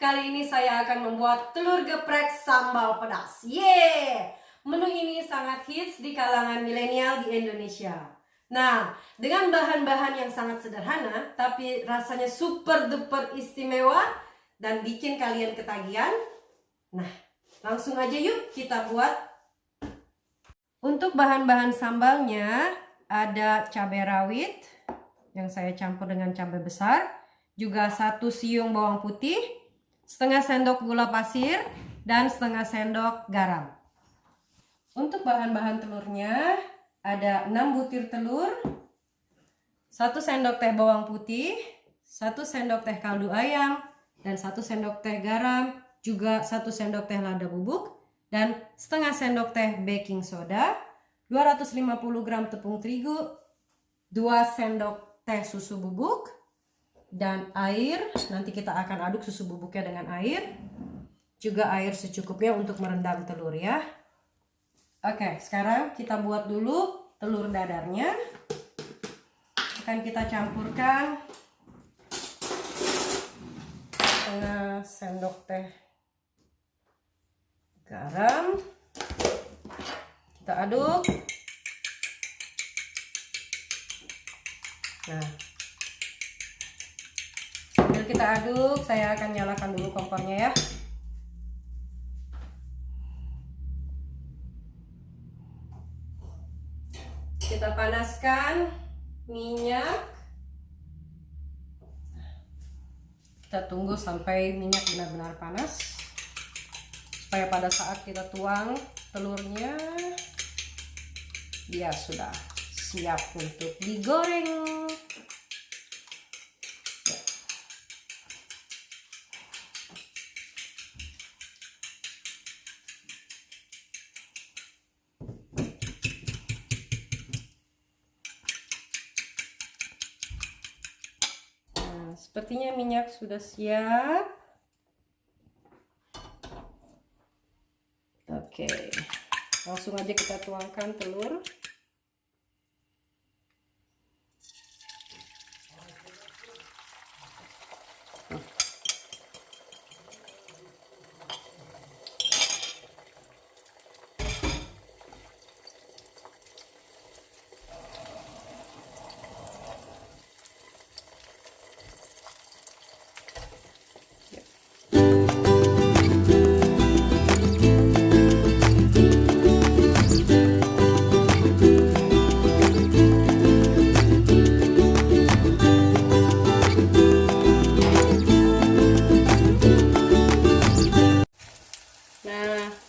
Kali ini saya akan membuat telur geprek sambal pedas. Yeay! Menu ini sangat hits di kalangan milenial di Indonesia. Nah, dengan bahan-bahan yang sangat sederhana, tapi rasanya super duper istimewa dan bikin kalian ketagihan. Nah, langsung aja yuk kita buat. Untuk bahan-bahan sambalnya ada cabai rawit yang saya campur dengan cabai besar, juga 1 siung bawang putih, setengah sendok gula pasir, dan setengah sendok garam. Untuk bahan-bahan telurnya ada 6 butir telur, 1 sendok teh bawang putih, 1 sendok teh kaldu ayam, dan 1 sendok teh garam, juga 1 sendok teh lada bubuk, dan setengah sendok teh baking soda, 250 gram tepung terigu, 2 sendok teh susu bubuk, dan air. Nanti kita akan aduk susu bubuknya dengan air, juga air secukupnya untuk merendam telur ya. Oke, sekarang kita buat dulu telur dadarnya. Akan kita campurkan setengah sendok teh garam, kita aduk. Nah, sambil kita aduk, saya akan nyalakan dulu kompornya ya. Kita panaskan minyak. Kita tunggu sampai minyak benar-benar panas, supaya pada saat kita tuang telurnya dia sudah siap untuk digoreng. Nah, sepertinya minyak sudah siap. Oke, langsung aja kita tuangkan telur.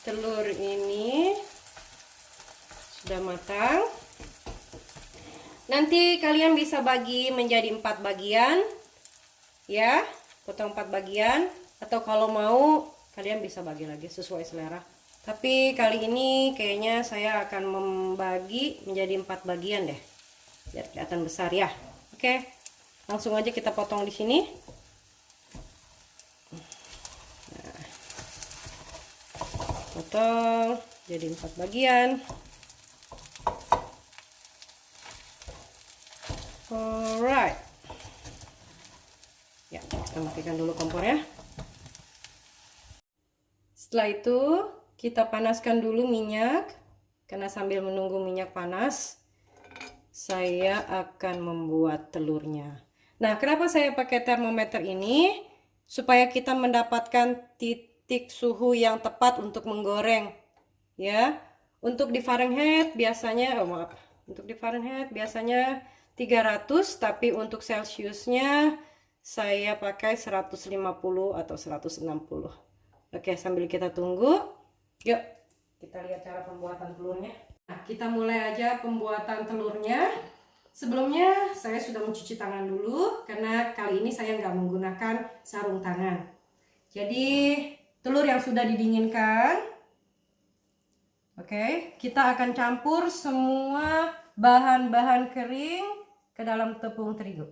Telur ini sudah matang. Nanti kalian bisa bagi menjadi 4 bagian ya, potong 4 bagian, atau kalau mau kalian bisa bagi lagi sesuai selera. Tapi kali ini kayaknya saya akan membagi menjadi 4 bagian deh, biar kelihatan besar ya. Oke, langsung aja kita potong di sini. Potong jadi 4 bagian. Alright. Ya, kita matikan dulu kompornya. Setelah itu kita panaskan dulu minyak. Karena sambil menunggu minyak panas, saya akan membuat telurnya. Nah, kenapa saya pakai termometer ini? Supaya kita mendapatkan titik suhu yang tepat untuk menggoreng ya. Untuk di Fahrenheit biasanya untuk di Fahrenheit biasanya 300, tapi untuk Celsiusnya saya pakai 150 atau 160. Oke, sambil kita tunggu, yuk kita lihat cara pembuatan telurnya. Nah, kita mulai aja pembuatan telurnya. Sebelumnya saya sudah mencuci tangan dulu, karena kali ini saya nggak menggunakan sarung tangan. Jadi telur yang sudah didinginkan. Oke, kita akan campur semua bahan-bahan kering ke dalam tepung terigu.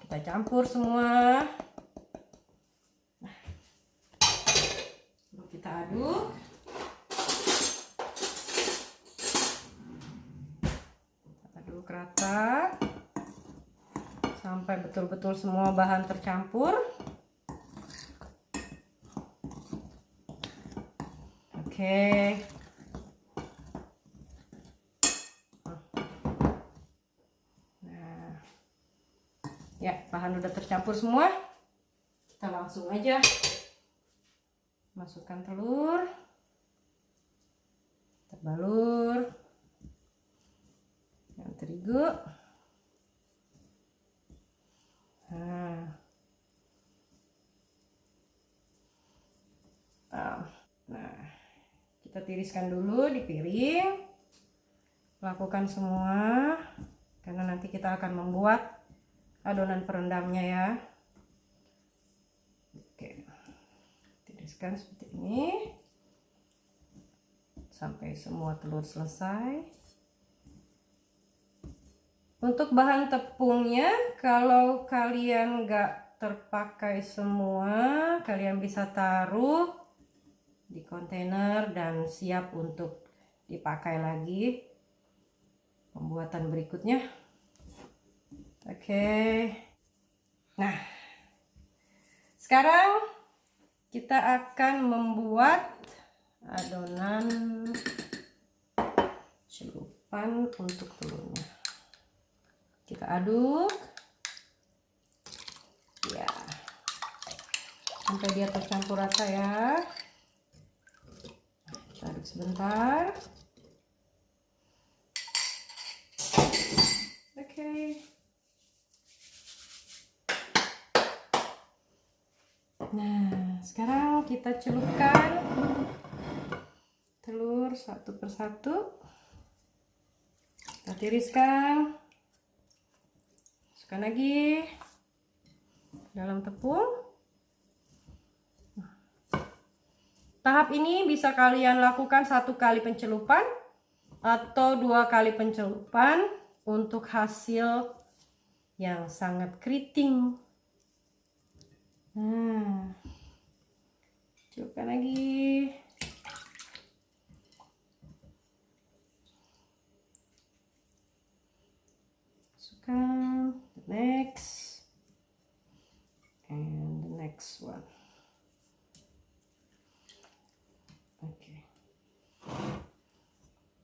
Kita campur semua. Lalu kita aduk. Aduk rata sampai betul-betul semua bahan tercampur. Oke. Nah, ya bahan udah tercampur semua. Kita langsung aja masukkan telur, kita balur yang terigu. Nah, kita tiriskan dulu di piring. Lakukan semua karena nanti kita akan membuat adonan perendamnya ya. Oke, tiriskan seperti ini sampai semua telur selesai. Untuk bahan tepungnya, kalau kalian nggak terpakai semua, kalian bisa taruh di kontainer dan siap untuk dipakai lagi pembuatan berikutnya. Oke. Nah, sekarang kita akan membuat adonan celupan untuk telurnya. Kita aduk ya sampai dia tercampur rata ya. Kita aduk sebentar. Oke. Nah, sekarang kita celupkan telur satu persatu. Kita tiriskan. Masukkan lagi dalam tepung. Tahap ini bisa kalian lakukan 1 kali pencelupan atau 2 kali pencelupan untuk hasil yang sangat keriting. Nah, celupkan lagi. Masukkan the next and the next one. Oke.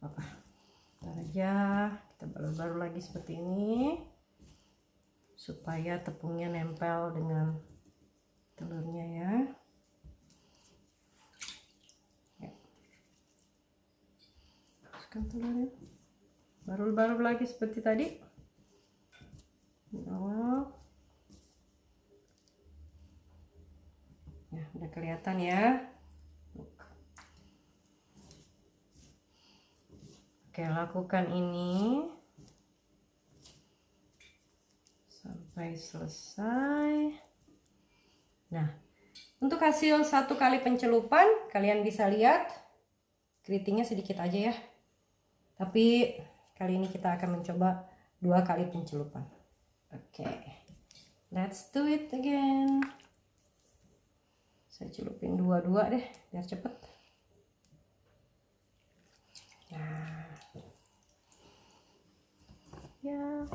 Apa? Ntar aja kita baru-baru lagi seperti ini supaya tepungnya nempel dengan telurnya ya. Masukkan telurnya. Baru-baru lagi seperti tadi. Di awal. Ya, udah kelihatan ya. Oke, lakukan ini sampai selesai. Nah, untuk hasil 1 kali pencelupan, kalian bisa lihat keritingnya sedikit aja ya. Tapi kali ini kita akan mencoba 2 kali pencelupan. Oke, let's do it again. Saya celupin 2-2 deh, biar cepet. Nah, ya,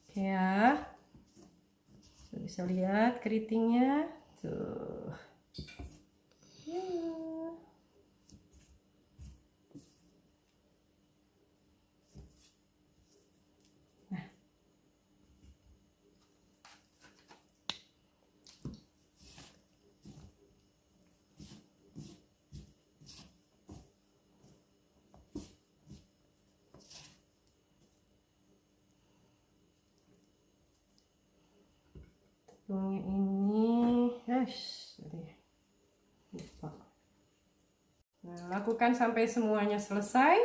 oke ya, bisa lihat keritingnya tuh. Ya. Tepungnya ini, lupa. Nah, lakukan sampai semuanya selesai.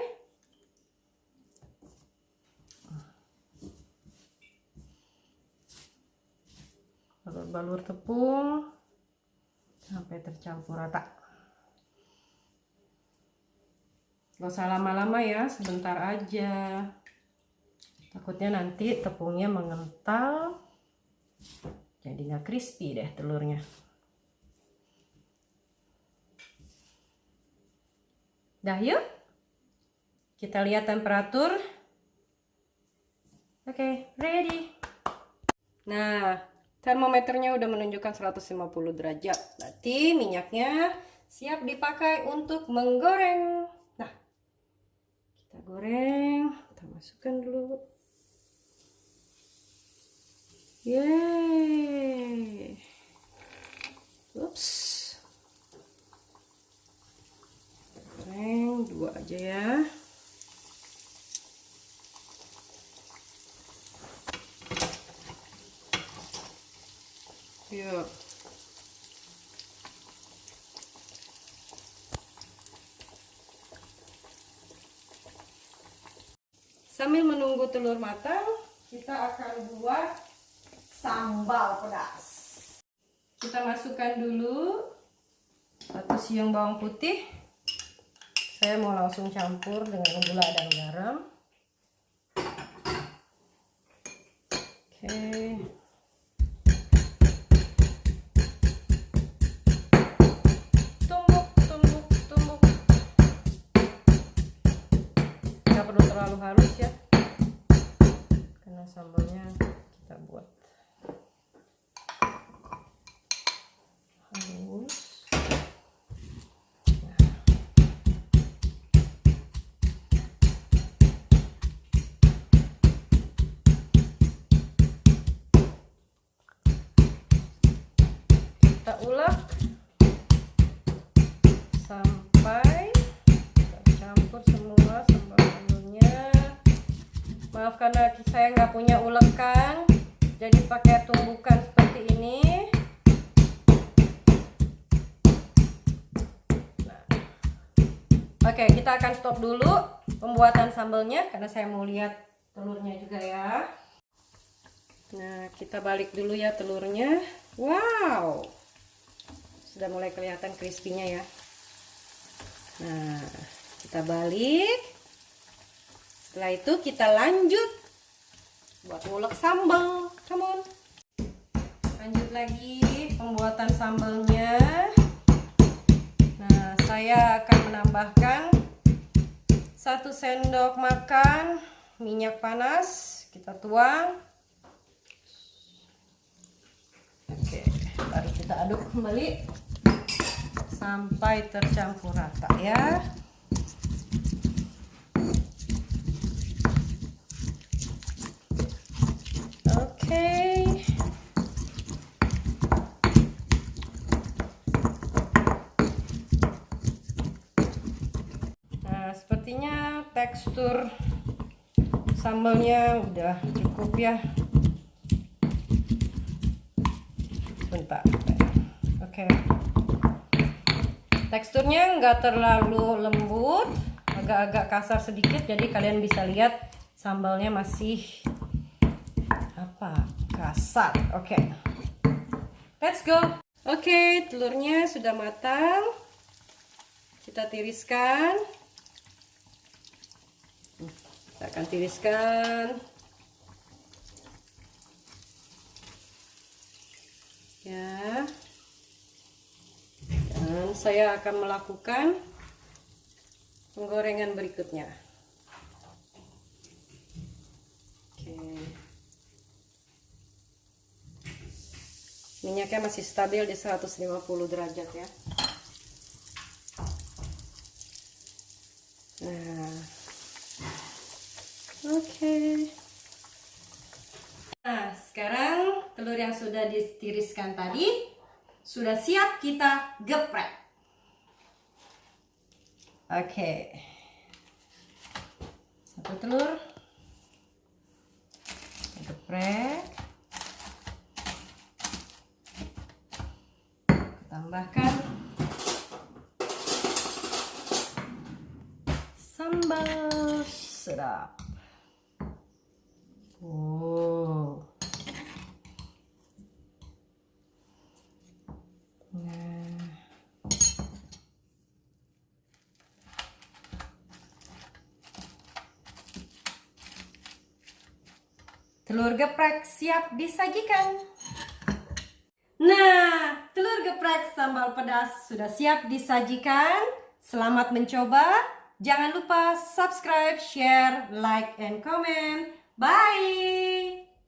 Balur-balur tepung sampai tercampur rata. Gak usah lama-lama ya, sebentar aja. Takutnya nanti tepungnya mengental, jadi nggak crispy deh telurnya. Dah yuk, kita lihat temperatur. Oke, ready. Nah, termometernya udah menunjukkan 150 derajat. Berarti minyaknya siap dipakai untuk menggoreng. Nah, kita goreng, kita masukkan dulu. Yeay. Ups. Goreng 2 aja ya. Yuk. Sambil menunggu telur matang, kita akan buat sambal pedas. Kita masukkan dulu 1 siung bawang putih. Saya mau langsung campur dengan gula dan garam. Oke. Tumbuk. Nggak perlu terlalu halus ya, karena sambalnya kita buat halus. Kita ulek sampai kita campur semua sambal-sambalnya. Maaf karena saya nggak punya ulekan, jadi pakai tumbukan seperti ini. Nah. Oke, kita akan stop dulu pembuatan sambalnya karena saya mau lihat telurnya juga ya. Nah, kita balik dulu ya telurnya. Wow, sudah mulai kelihatan crispy-nya ya. Nah, kita balik. Setelah itu kita lanjut buat ngulek sambal. Come on. Lanjut lagi pembuatan sambalnya. Nah, saya akan menambahkan 1 sendok makan minyak panas. Kita tuang. Oke, baru kita aduk kembali sampai tercampur rata ya. Oke. Nah, sepertinya tekstur sambalnya udah cukup ya. Bentar. Oke. Teksturnya nggak terlalu lembut, agak-agak kasar sedikit, jadi kalian bisa lihat sambalnya masih kasar. Oke. Let's go. Oke, telurnya sudah matang. Kita tiriskan. Kita akan tiriskan. Ya. Dan saya akan melakukan penggorengan berikutnya. Oke. Minyaknya masih stabil di 150 derajat ya. Nah. Oke. Nah, sekarang telur yang sudah ditiriskan tadi sudah siap kita geprek. Oke. 1 telur. Geprek. Tambahkan sambal sedap. Wow. Nah. Telur geprek siap disajikan. Nah, telur geprek sambal pedas sudah siap disajikan. Selamat mencoba. Jangan lupa subscribe, share, like, and comment. Bye!